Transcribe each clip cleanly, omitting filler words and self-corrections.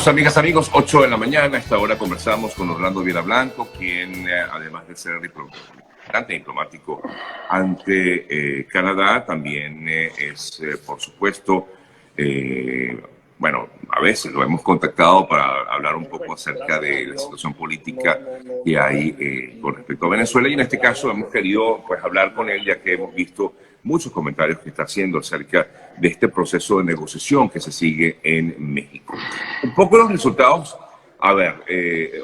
Amigas, amigos, 8 de la mañana. A esta hora conversamos con Orlando Viera Blanco, quien, además de ser representante diplomático ante Canadá, también es, por supuesto, bueno, a veces lo hemos contactado para hablar un poco acerca de la situación política que hay con respecto a Venezuela. Y en este caso hemos querido pues hablar con él, ya que hemos visto muchos comentarios que está haciendo acerca de este proceso de negociación que se sigue en México. Un poco los resultados, a ver,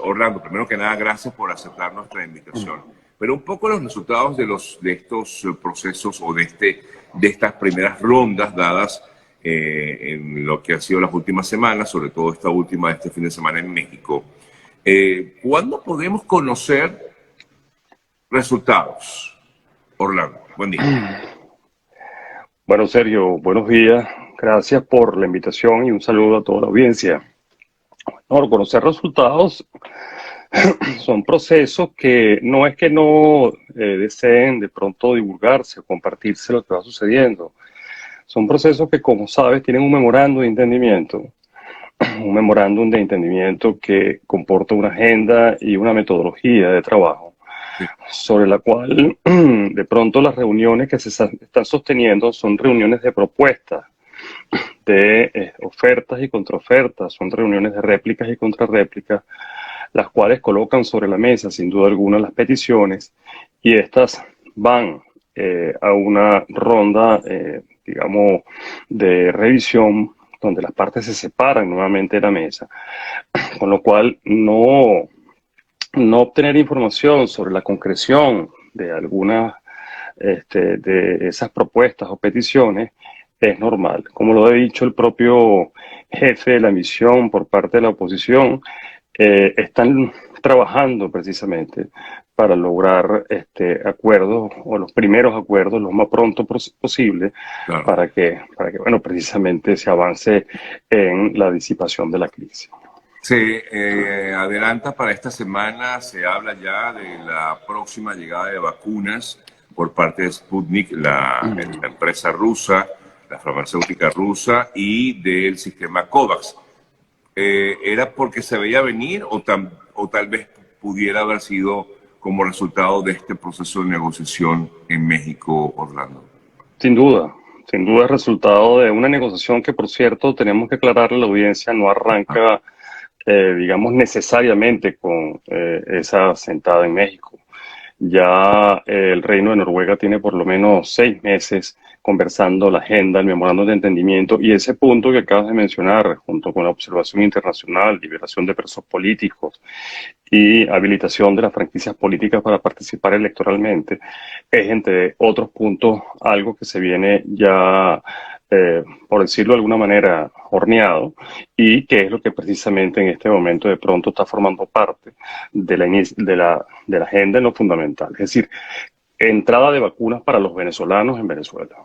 Orlando, primero que nada, gracias por aceptar nuestra invitación, pero un poco los resultados de estos procesos o de estas primeras rondas dadas en lo que han sido las últimas semanas, sobre todo esta última de este fin de semana en México. ¿Cuándo podemos conocer resultados? Orlando, buen día. Bueno, Sergio, buenos días. Gracias por la invitación y un saludo a toda la audiencia. Bueno, conocer resultados son procesos que no es que no deseen de pronto divulgarse o compartirse lo que va sucediendo. Son procesos que, como sabes, tienen un memorándum de entendimiento que comporta una agenda y una metodología de trabajo, sobre la cual de pronto las reuniones que se están sosteniendo son reuniones de propuestas, de ofertas y contraofertas, son reuniones de réplicas y contrarréplicas, las cuales colocan sobre la mesa sin duda alguna las peticiones y estas van a una ronda, digamos, de revisión donde las partes se separan nuevamente de la mesa, con lo cual no obtener información sobre la concreción de algunas de esas propuestas o peticiones es normal. Como lo ha dicho el propio jefe de la misión por parte de la oposición, están trabajando precisamente para lograr acuerdos o los primeros acuerdos lo más pronto posible, Claro. para que bueno, precisamente se avance en la disipación de la crisis. Se adelanta para esta semana, se habla ya de la próxima llegada de vacunas por parte de Sputnik, la empresa rusa, la farmacéutica rusa, y del sistema COVAX. ¿Era porque se veía venir o tal vez pudiera haber sido como resultado de este proceso de negociación en México, Orlando? Sin duda es resultado de una negociación que, por cierto, tenemos que aclararle a la audiencia, no arranca, digamos, necesariamente con esa sentada en México. Ya el Reino de Noruega tiene por lo menos 6 meses conversando la agenda, el memorándum de entendimiento y ese punto que acabas de mencionar, junto con la observación internacional, liberación de presos políticos y habilitación de las franquicias políticas para participar electoralmente, es, entre otros puntos, algo que se viene ya, por decirlo de alguna manera, horneado, y que es lo que precisamente en este momento de pronto está formando parte de la agenda en lo fundamental. Es decir, entrada de vacunas para los venezolanos en Venezuela.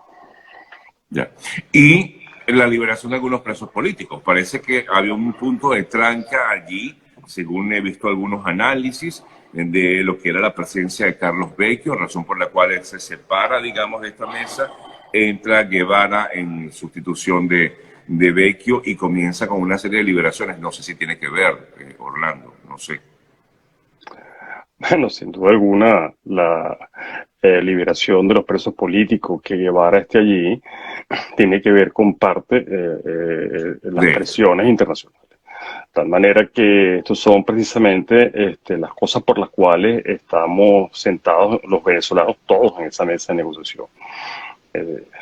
Ya. Y la liberación de algunos presos políticos. Parece que había un punto de tranca allí, según he visto algunos análisis, de lo que era la presencia de Carlos Vecchio, razón por la cual él se separa, digamos, de esta mesa, entra Guevara en sustitución de Vecchio y comienza con una serie de liberaciones. No sé si tiene que ver, Orlando, no sé. Bueno, sin duda alguna, la liberación de los presos políticos, que Guevara esté allí, tiene que ver con parte las presiones internacionales. De tal manera que estos son precisamente las cosas por las cuales estamos sentados los venezolanos todos en esa mesa de negociación.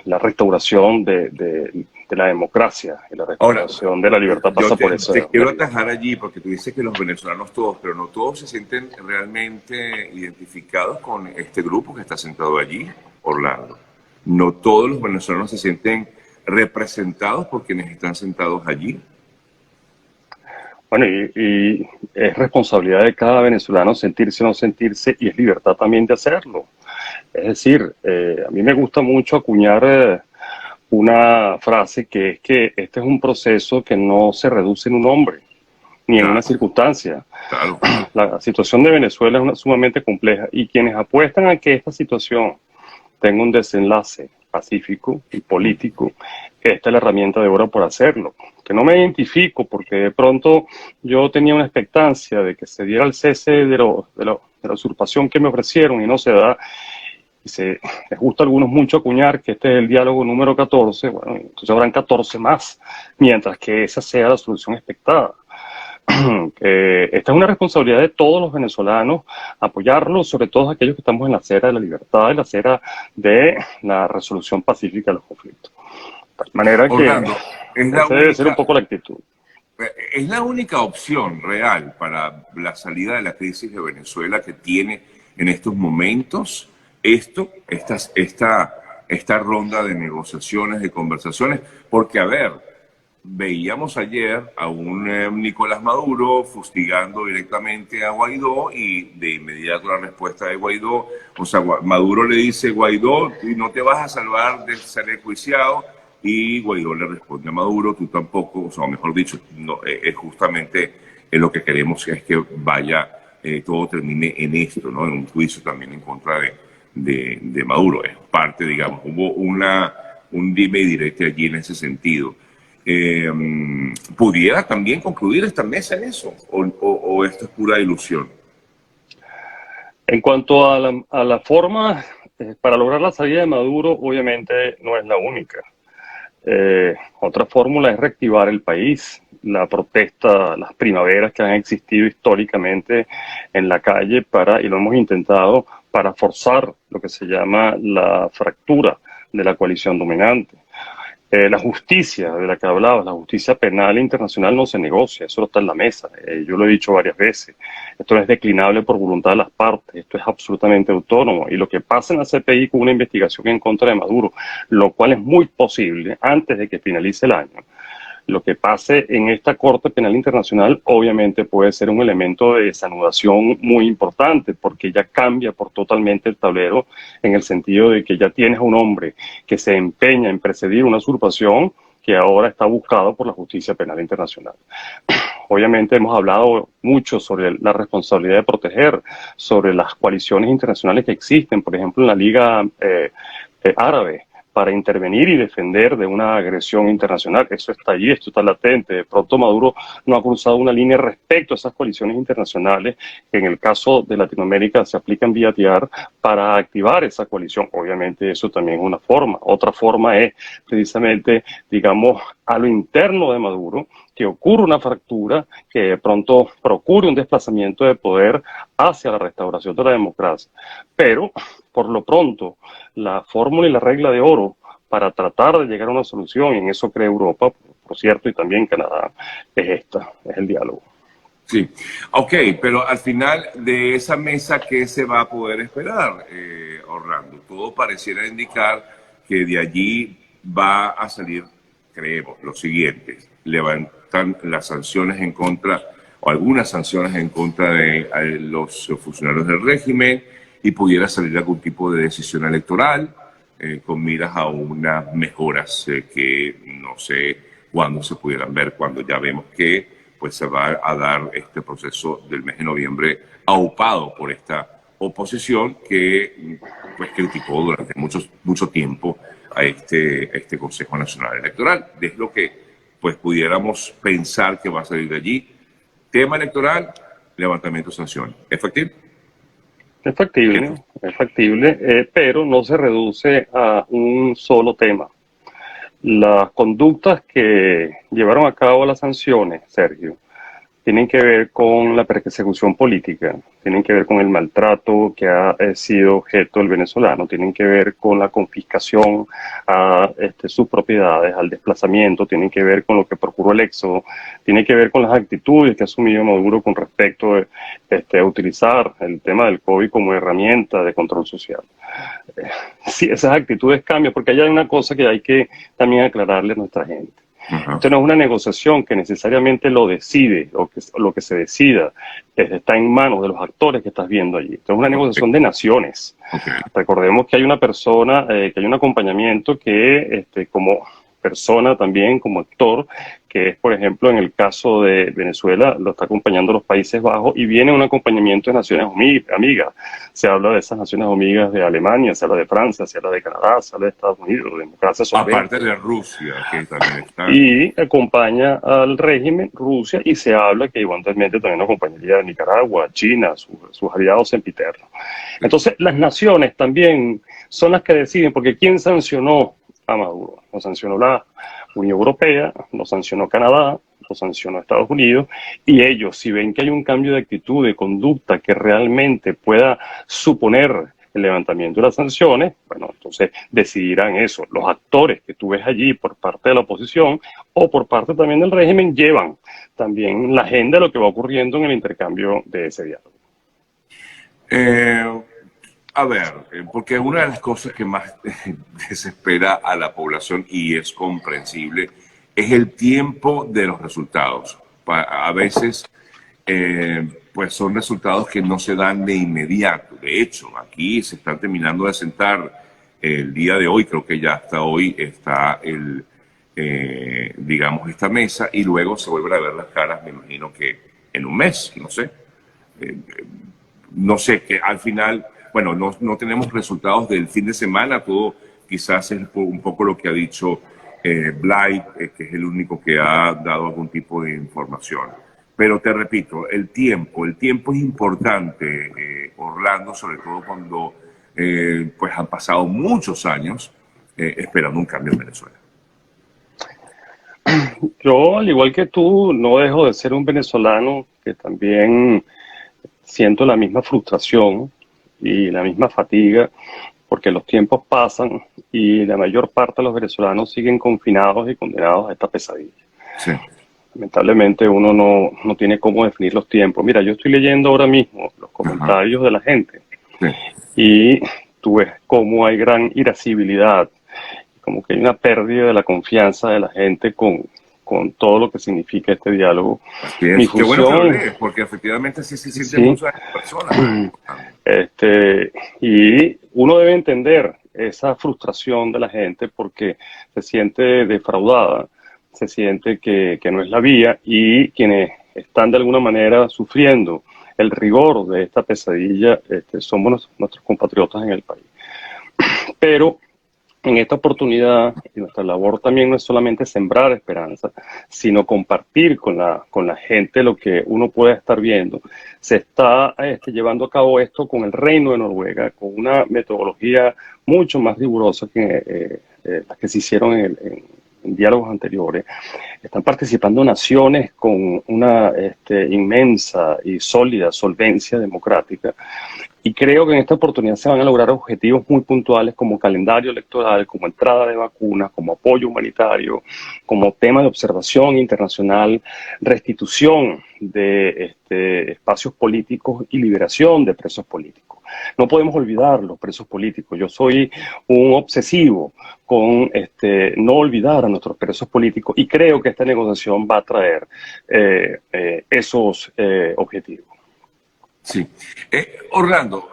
La restauración de la democracia y la restauración Ahora, de la libertad pasa por eso. te quiero atajar allí porque tú dices que los venezolanos todos, pero no todos se sienten realmente identificados con este grupo que está sentado allí, Orlando. No todos los venezolanos se sienten representados por quienes están sentados allí. Bueno, y es responsabilidad de cada venezolano sentirse o no sentirse, y es libertad también de hacerlo. Es decir, a mí me gusta mucho acuñar una frase que es que este es un proceso que no se reduce en un hombre ni en una circunstancia. Claro. La situación de Venezuela es sumamente compleja y quienes apuestan a que esta situación tenga un desenlace pacífico y político, esta es la herramienta de oro por hacerlo. que no me identifico, porque de pronto yo tenía una expectancia de que se diera el cese de la usurpación que me ofrecieron y no se da. Y les gusta a algunos mucho acuñar que este es el diálogo número 14, bueno, entonces habrán 14 más, mientras que esa sea la solución expectada. Esta es una responsabilidad de todos los venezolanos, apoyarlos, sobre todo aquellos que estamos en la acera de la libertad, en la acera de la resolución pacífica de los conflictos. De manera que Orlando, esa debe ser un poco la actitud. es la única opción real para la salida de la crisis de Venezuela que tiene en estos momentos esta ronda de negociaciones, de conversaciones, porque, a ver, veíamos ayer a un Nicolás Maduro fustigando directamente a Guaidó y de inmediato la respuesta de Guaidó, o sea, Maduro le dice: Guaidó, tú no te vas a salvar de ser enjuiciado, y Guaidó le responde a Maduro: tú tampoco, o sea, mejor dicho, no, es justamente lo que queremos es que vaya, todo termine en esto, ¿no? En un juicio también en contra de Maduro. Es parte, digamos, hubo un dime y direte allí en ese sentido. ¿Pudiera también concluir esta mesa en eso? ¿O esto es pura ilusión? En cuanto a la forma para lograr la salida de Maduro, obviamente no es la única. Otra fórmula es reactivar el país, la protesta, las primaveras que han existido históricamente en la calle y lo hemos intentado para forzar lo que se llama la fractura de la coalición dominante. La justicia de la que hablabas, la justicia penal internacional no se negocia, eso no está en la mesa. Yo lo he dicho varias veces. Esto no es declinable por voluntad de las partes, esto es absolutamente autónomo. Y lo que pasa en la CPI con una investigación en contra de Maduro, lo cual es muy posible antes de que finalice el año, lo que pase en esta Corte Penal Internacional obviamente puede ser un elemento de desanudación muy importante, porque ya cambia por totalmente el tablero, en el sentido de que ya tienes a un hombre que se empeña en precedir una usurpación que ahora está buscado por la justicia penal internacional. Obviamente hemos hablado mucho sobre la responsabilidad de proteger, sobre las coaliciones internacionales que existen, por ejemplo en la Liga Árabe, para intervenir y defender de una agresión internacional. Eso está allí, esto está latente. De pronto Maduro no ha cruzado una línea respecto a esas coaliciones internacionales que en el caso de Latinoamérica se aplican vía TIAR para activar esa coalición. Obviamente eso también es una forma. Otra forma es precisamente, digamos, a lo interno de Maduro, que ocurra una fractura, que de pronto procure un desplazamiento de poder hacia la restauración de la democracia. Pero, por lo pronto, la fórmula y la regla de oro para tratar de llegar a una solución, y en eso cree Europa, por cierto, y también Canadá, es esta, es el diálogo. Sí, ok, pero al final de esa mesa, ¿qué se va a poder esperar, Orlando? Todo pareciera indicar que de allí va a salir, creemos, lo siguiente: levantan las sanciones en contra, o algunas sanciones en contra de los funcionarios del régimen, y pudiera salir algún tipo de decisión electoral con miras a unas mejoras que no sé cuándo se pudieran ver, cuando ya vemos que pues se va a dar este proceso del mes de noviembre aupado por esta oposición que pues criticó durante mucho tiempo a este Consejo Nacional Electoral. Es lo que pues pudiéramos pensar que va a salir de allí. Tema electoral, levantamiento de sanciones. ¿Efectivo? Es factible, pero no se reduce a un solo tema. Las conductas que llevaron a cabo las sanciones, Sergio, tienen que ver con la persecución política, tienen que ver con el maltrato que ha sido objeto del venezolano, tienen que ver con la confiscación a sus propiedades, al desplazamiento, tienen que ver con lo que procuró el éxodo, tiene que ver con las actitudes que ha asumido Maduro con respecto a utilizar el tema del COVID como herramienta de control social. Si esas actitudes cambian, porque hay una cosa que hay que también aclararle a nuestra gente. Esto no es una negociación que necesariamente lo decide, o que lo que se decida está en manos de los actores que estás viendo allí. Esto es una negociación de naciones. Recordemos que hay una persona, que hay un acompañamiento que, como persona también, como actor, que es, por ejemplo, en el caso de Venezuela, lo está acompañando los Países Bajos y viene un acompañamiento de Naciones Amigas. Se habla de esas Naciones Amigas de Alemania, se habla de Francia, se habla de Canadá, se habla de Estados Unidos, de democracia solvente. Aparte de Rusia, que también está. Y acompaña al régimen Rusia y se habla que igualmente también acompañaría a Nicaragua, China, sus aliados sempiternos. Entonces, las naciones también son las que deciden, porque ¿quién sancionó a Maduro? Lo sancionó la Unión Europea, lo sancionó Canadá, lo sancionó Estados Unidos, y ellos, si ven que hay un cambio de actitud, de conducta que realmente pueda suponer el levantamiento de las sanciones, bueno, entonces decidirán eso. Los actores que tú ves allí por parte de la oposición o por parte también del régimen llevan también la agenda de lo que va ocurriendo en el intercambio de ese diálogo. A ver, porque una de las cosas que más desespera a la población, y es comprensible, es el tiempo de los resultados. A veces, pues son resultados que no se dan de inmediato. De hecho, aquí se están terminando de sentar el día de hoy, creo que ya hasta hoy está digamos, esta mesa, y luego se vuelven a ver las caras, me imagino que en un mes, no sé. No sé, que al final, bueno, no tenemos resultados del fin de semana, todo quizás es un poco lo que ha dicho Blight, que es el único que ha dado algún tipo de información. Pero te repito, el tiempo es importante, Orlando, sobre todo cuando pues han pasado muchos años esperando un cambio en Venezuela. Yo, al igual que tú, no dejo de ser un venezolano que también siento la misma frustración y la misma fatiga porque los tiempos pasan y la mayor parte de los venezolanos siguen confinados y condenados a esta pesadilla. Sí. Lamentablemente uno no tiene cómo definir los tiempos. Mira, yo estoy leyendo ahora mismo los comentarios de la gente y tú ves cómo hay gran irascibilidad, como que hay una pérdida de la confianza de la gente con todo lo que significa este diálogo. Así es. Qué bueno que lo lees, porque efectivamente así se sienten muchas personas. Y uno debe entender esa frustración de la gente porque se siente defraudada, se siente que no es la vía, y quienes están de alguna manera sufriendo el rigor de esta pesadilla somos nuestros compatriotas en el país. Pero en esta oportunidad, y nuestra labor también no es solamente sembrar esperanza, sino compartir con la gente lo que uno puede estar viendo. Se está llevando a cabo esto con el Reino de Noruega, con una metodología mucho más rigurosa que las que se hicieron en diálogos anteriores. Están participando naciones con una inmensa y sólida solvencia democrática. Y creo que en esta oportunidad se van a lograr objetivos muy puntuales como calendario electoral, como entrada de vacunas, como apoyo humanitario, como tema de observación internacional, restitución de espacios políticos y liberación de presos políticos. No podemos olvidar los presos políticos. Yo soy un obsesivo con no olvidar a nuestros presos políticos y creo que esta negociación va a traer esos objetivos. Sí. Orlando,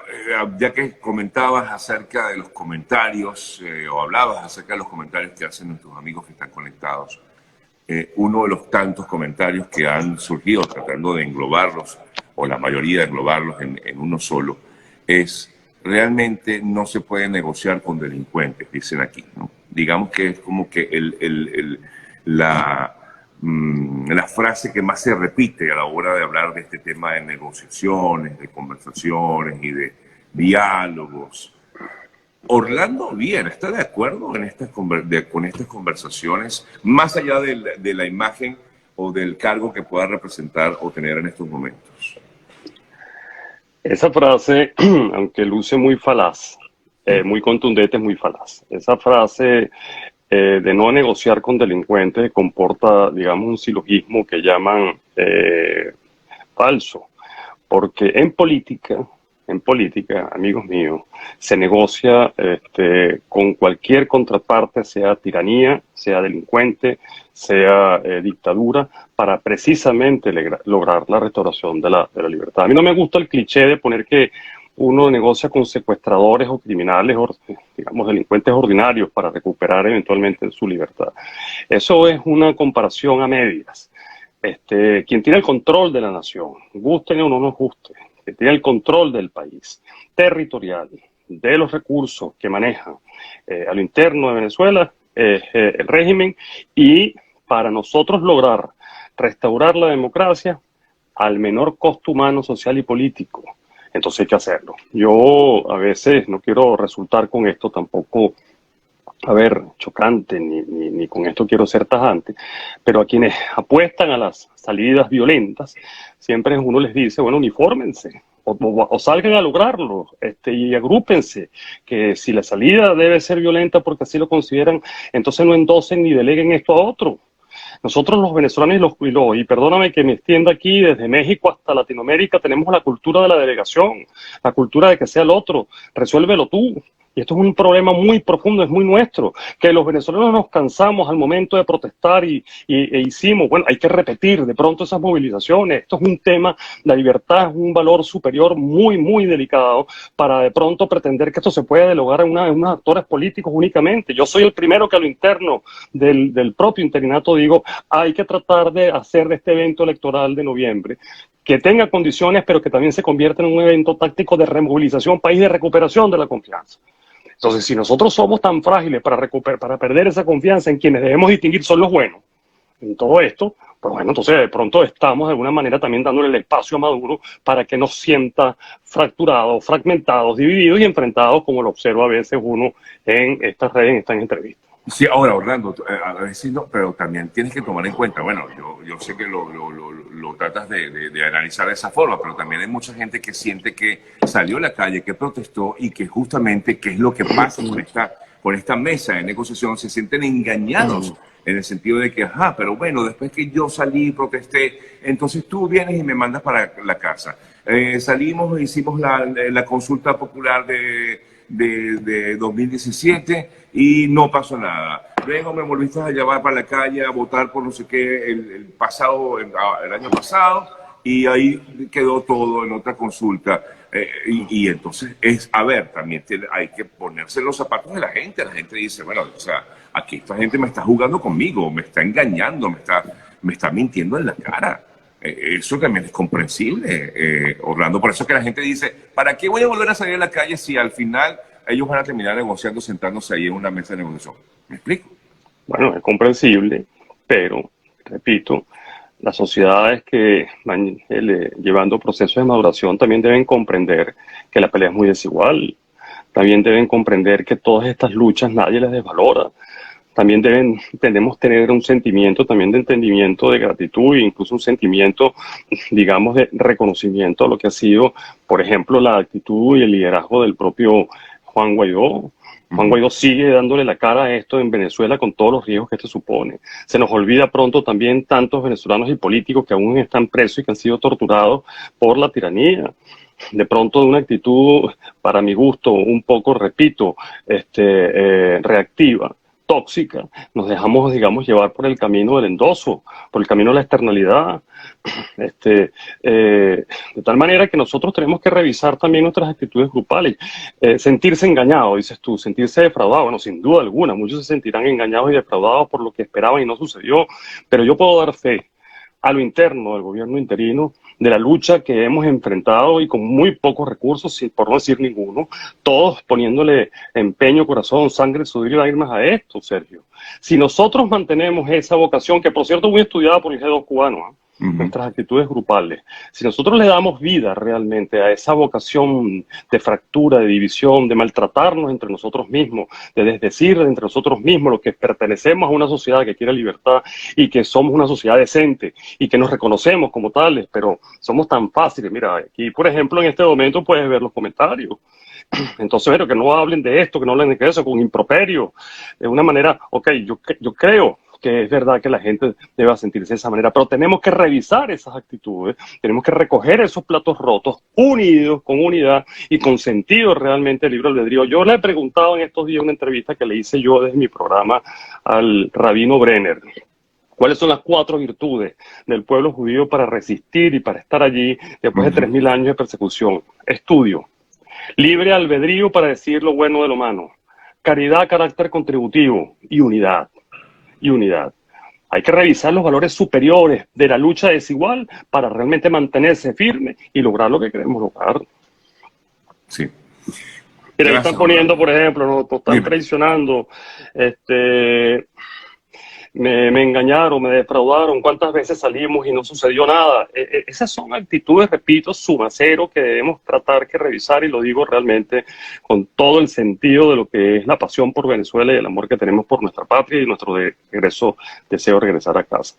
ya que comentabas acerca de los comentarios, o hablabas acerca de los comentarios que hacen nuestros amigos que están conectados, uno de los tantos comentarios que han surgido tratando de englobarlos, o la mayoría de englobarlos en uno solo, es: realmente no se puede negociar con delincuentes, dicen aquí, ¿no? Digamos que es como que la frase que más se repite a la hora de hablar de este tema de negociaciones, de conversaciones y de diálogos. Orlando Viera, ¿está de acuerdo con estas conversaciones, más allá de la imagen o del cargo que pueda representar o tener en estos momentos? Esa frase, aunque luce muy falaz, muy contundente, es muy falaz. Esa frase de no negociar con delincuentes comporta, digamos, un silogismo que llaman falso, porque en política, amigos míos, se negocia con cualquier contraparte, sea tiranía, sea delincuente, sea dictadura, para precisamente lograr la restauración de la libertad. A mí no me gusta el cliché de poner que uno negocia con secuestradores o criminales, o, digamos, delincuentes ordinarios para recuperar eventualmente su libertad. Eso es una comparación a medias. Quien tiene el control de la nación, guste o no nos guste, que tiene el control del país, territorial, de los recursos que maneja a lo interno de Venezuela, el régimen, y para nosotros lograr restaurar la democracia al menor costo humano, social y político, entonces hay que hacerlo. Yo a veces no quiero resultar con esto tampoco, a ver, chocante, ni con esto quiero ser tajante, pero a quienes apuestan a las salidas violentas, siempre uno les dice, bueno, unifórmense, o salgan a lograrlo, y agrúpense, que si la salida debe ser violenta porque así lo consideran, entonces no endosen ni deleguen esto a otro. Nosotros los venezolanos y perdóname que me extienda aquí, desde México hasta Latinoamérica, tenemos la cultura de la delegación, la cultura de que sea el otro, resuélvelo tú. Y esto es un problema muy profundo, es muy nuestro, que los venezolanos nos cansamos al momento de protestar e hicimos, bueno, hay que repetir de pronto esas movilizaciones. Esto es un tema, la libertad es un valor superior muy, muy delicado para de pronto pretender que esto se puede delogar en unos actores políticos únicamente. Yo soy el primero que a lo interno del propio interinato digo, hay que tratar de hacer de este evento electoral de noviembre que tenga condiciones, pero que también se convierta en un evento táctico de removilización, país de recuperación de la confianza. Entonces, si nosotros somos tan frágiles para perder esa confianza en quienes debemos distinguir son los buenos en todo esto, pues bueno, entonces de pronto estamos de alguna manera también dándole el espacio a Maduro para que nos sienta fracturados, fragmentados, divididos y enfrentados, como lo observa a veces uno en estas redes, en estas entrevistas. Sí, ahora Orlando, a veces no, pero también tienes que tomar en cuenta, bueno, yo sé que lo tratas de analizar de esa forma, pero también hay mucha gente que siente que salió a la calle, que protestó y que justamente, ¿qué es lo que pasa con esta mesa de negociación? Se sienten engañados en el sentido de que, ajá, pero bueno, después que yo salí y protesté, entonces tú vienes y me mandas para la casa. Salimos e hicimos la consulta popular de 2017 y no pasó nada. Luego me volviste a llevar para la calle a votar por no sé qué el año pasado y ahí quedó todo en otra consulta. Y entonces a ver, también hay que ponerse en los zapatos de la gente. La gente dice, bueno, o sea, aquí esta gente me está jugando conmigo, me está engañando, me está mintiendo en la cara. Eso también es comprensible, Orlando. Por eso que la gente dice, ¿para qué voy a volver a salir a la calle si al final ellos van a terminar negociando, sentándose ahí en una mesa de negociación? ¿Me explico? Bueno, es comprensible, pero, repito, las sociedades que van llevando procesos de maduración también deben comprender que la pelea es muy desigual. También deben comprender que todas estas luchas nadie las desvalora. También tenemos tener un sentimiento también de entendimiento, de gratitud e incluso un sentimiento, digamos, de reconocimiento a lo que ha sido, por ejemplo, la actitud y el liderazgo del propio Juan Guaidó. Juan Guaidó sigue dándole la cara a esto en Venezuela con todos los riesgos que esto supone. Se nos olvida pronto también tantos venezolanos y políticos que aún están presos y que han sido torturados por la tiranía. De pronto de una actitud, para mi gusto, un poco, repito, reactiva, tóxica, nos dejamos, digamos, llevar por el camino del endoso, por el camino de la externalidad, de tal manera que nosotros tenemos que revisar también nuestras actitudes grupales, sentirse engañado, dices tú, sentirse defraudado, bueno, sin duda alguna, muchos se sentirán engañados y defraudados por lo que esperaban y no sucedió, pero yo puedo dar fe a lo interno del gobierno interino, de la lucha que hemos enfrentado y con muy pocos recursos, por no decir ninguno, todos poniéndole empeño, corazón, sangre, sudor y lágrimas a esto, Sergio. Si nosotros mantenemos esa vocación, que por cierto muy estudiada por el G2 cubano, nuestras actitudes grupales, si nosotros le damos vida realmente a esa vocación de fractura, de división, de maltratarnos entre nosotros mismos, de desdecir entre nosotros mismos lo que pertenecemos a una sociedad que quiere libertad y que somos una sociedad decente y que nos reconocemos como tales, pero somos tan fáciles. Mira, aquí por ejemplo en este momento puedes ver los comentarios. Entonces, pero que no hablen de esto, que no hablen de eso, con improperio, de una manera, ok, yo creo que es verdad que la gente debe sentirse de esa manera, pero tenemos que revisar esas actitudes, tenemos que recoger esos platos rotos, unidos, con unidad y con sentido realmente del libre albedrío. Yo le he preguntado en estos días una entrevista que le hice yo desde mi programa al rabino Brenner, ¿cuáles son las 4 virtudes del pueblo judío para resistir y para estar allí después de 3000 años de persecución? Estudio, libre albedrío para decir lo bueno de lo malo, caridad, carácter contributivo y unidad. Y unidad. Hay que revisar los valores superiores de la lucha desigual para realmente mantenerse firme y lograr lo que queremos lograr. Sí. Mira, ahí están poniendo, por ejemplo, nos están Dime. traicionando, me engañaron, me defraudaron, cuántas veces salimos y no sucedió nada. Esas son actitudes, repito, suma cero que debemos tratar que revisar, y lo digo realmente con todo el sentido de lo que es la pasión por Venezuela y el amor que tenemos por nuestra patria y nuestro deseo de regresar a casa.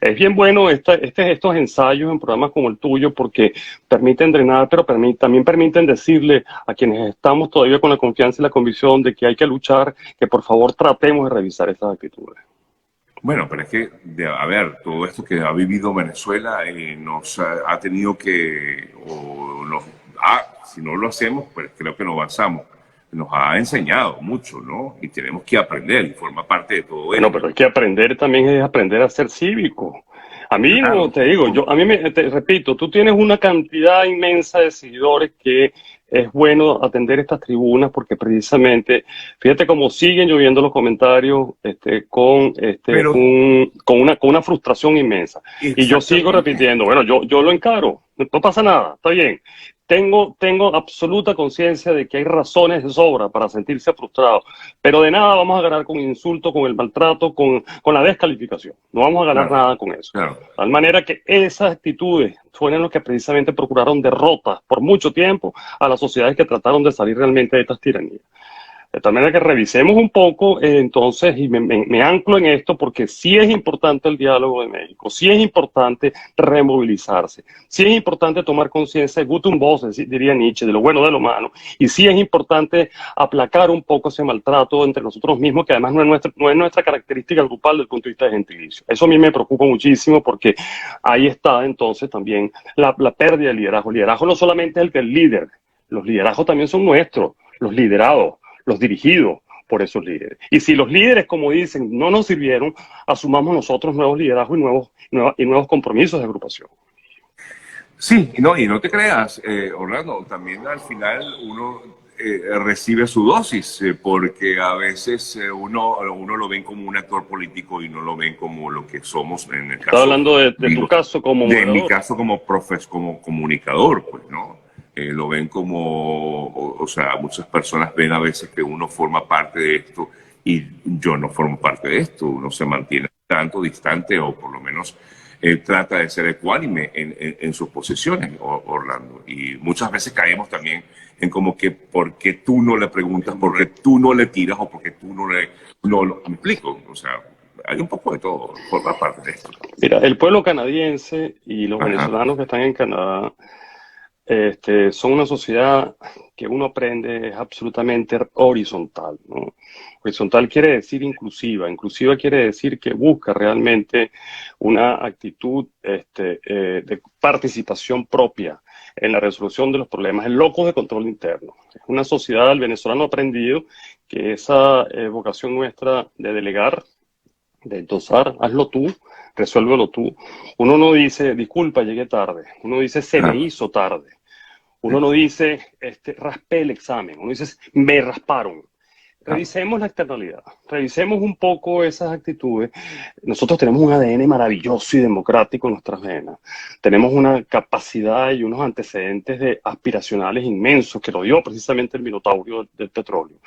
Es bien bueno estos ensayos en programas como el tuyo porque permiten drenar, pero también permiten decirle a quienes estamos todavía con la confianza y la convicción de que hay que luchar, que por favor tratemos de revisar estas actitudes. Bueno, pero es que, a ver, todo esto que ha vivido Venezuela nos ha tenido que, si no lo hacemos, pues creo que no avanzamos. Nos ha enseñado mucho, ¿no? Y tenemos que aprender y forma parte de todo Bueno, esto. pero hay que aprender también, es aprender a ser cívico. A mí, Claro. no te digo, te repito, tú tienes una cantidad inmensa de seguidores que es bueno atender estas tribunas porque precisamente, fíjate cómo siguen lloviendo los comentarios con una frustración inmensa. Y yo sigo repitiendo, bueno, yo lo encaro, no pasa nada, está bien. Tengo absoluta conciencia de que hay razones de sobra para sentirse frustrado, pero de nada vamos a ganar con insultos, con el maltrato, con la descalificación. No vamos a ganar nada con eso. Claro. De tal manera que esas actitudes fueron los que precisamente procuraron derrotas por mucho tiempo a las sociedades que trataron de salir realmente de estas tiranías. De tal manera que revisemos un poco, entonces, y me anclo en esto porque sí es importante el diálogo de México, sí es importante removilizarse, sí es importante tomar conciencia de Guten Voss, diría Nietzsche, de lo bueno, de lo malo, y sí es importante aplacar un poco ese maltrato entre nosotros mismos, que además no es nuestra característica grupal desde el punto de vista de gentilicio. Eso a mí me preocupa muchísimo porque ahí está entonces también la pérdida de liderazgo. El liderazgo no solamente es el que es el líder, los liderazgos también son nuestros, los liderados, los dirigidos por esos líderes. Y si los líderes, como dicen, no nos sirvieron, asumamos nosotros nuevos liderazgos y nuevos compromisos de agrupación. Sí, y no te creas, Orlando, también al final uno recibe su dosis, porque a veces uno lo ven como un actor político y no lo ven como lo que somos en el caso. Estás hablando de tu caso como moderador. De mi caso como comunicador, pues, ¿no? Lo ven como, o sea, muchas personas ven a veces que uno forma parte de esto y yo no formo parte de esto. Uno se mantiene tanto distante o por lo menos trata de ser ecuánime en sus posiciones, Orlando. Y muchas veces caemos también en como que porque tú no le preguntas, porque tú no le tiras o porque tú no me explico. O sea, hay un poco de todo, forma parte de esto. Mira, el pueblo canadiense y los venezolanos que están en Canadá son una sociedad que uno aprende es absolutamente horizontal, ¿no? Horizontal quiere decir inclusiva. Inclusiva quiere decir que busca realmente una actitud de participación propia en la resolución de los problemas, el locus de control interno. Es una sociedad, el venezolano ha aprendido que esa vocación nuestra de delegar, de endosar, hazlo tú, resuélvelo tú. Uno no dice, disculpa, llegué tarde. Uno dice, se me hizo tarde. Uno no dice, raspé el examen. Uno dice, me rasparon. Revisemos la externalidad, revisemos un poco esas actitudes. Nosotros tenemos un ADN maravilloso y democrático en nuestras venas. Tenemos una capacidad y unos antecedentes aspiracionales inmensos que lo dio precisamente el Minotauro del petróleo.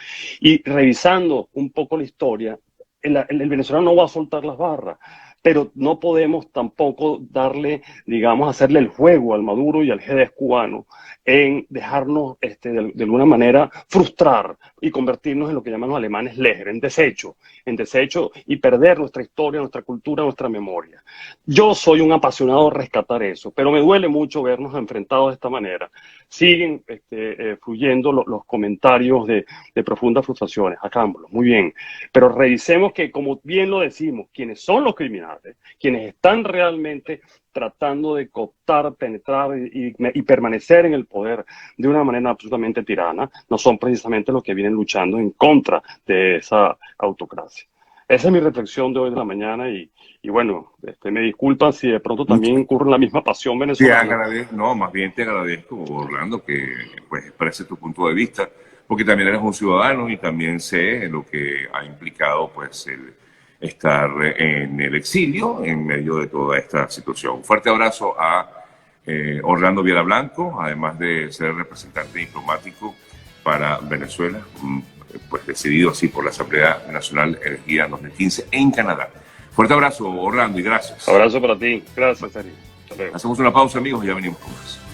Y revisando un poco la historia, el venezolano no va a soltar las barras, pero no podemos tampoco darle, digamos, hacerle el juego al Maduro y al G10 cubano en dejarnos, de alguna manera, frustrar y convertirnos en lo que llaman los alemanes Leger, en desecho y perder nuestra historia, nuestra cultura, nuestra memoria. Yo soy un apasionado de rescatar eso, pero me duele mucho vernos enfrentados de esta manera. Siguen fluyendo los comentarios de profundas frustraciones, hagámoslo, muy bien, pero revisemos que, como bien lo decimos, quienes son los criminales, quienes están realmente tratando de cooptar, penetrar y permanecer en el poder de una manera absolutamente tirana, no son precisamente los que vienen luchando en contra de esa autocracia. esa es mi reflexión de hoy de la mañana y bueno, me disculpan si de pronto también incurro en la misma pasión Te venezolana. agradezco, no, más bien te agradezco, Orlando, que pues expreses tu punto de vista, porque también eres un ciudadano y también sé lo que ha implicado pues el estar en el exilio en medio de toda esta situación. Un fuerte abrazo a Orlando Viera Blanco, además de ser representante diplomático para Venezuela, pues decidido así por la Asamblea Nacional elegida en 2015 en Canadá. Fuerte abrazo, Orlando, y gracias. Abrazo para ti. Gracias, Sergio. Hasta luego. Hacemos una pausa, amigos, y ya venimos con más.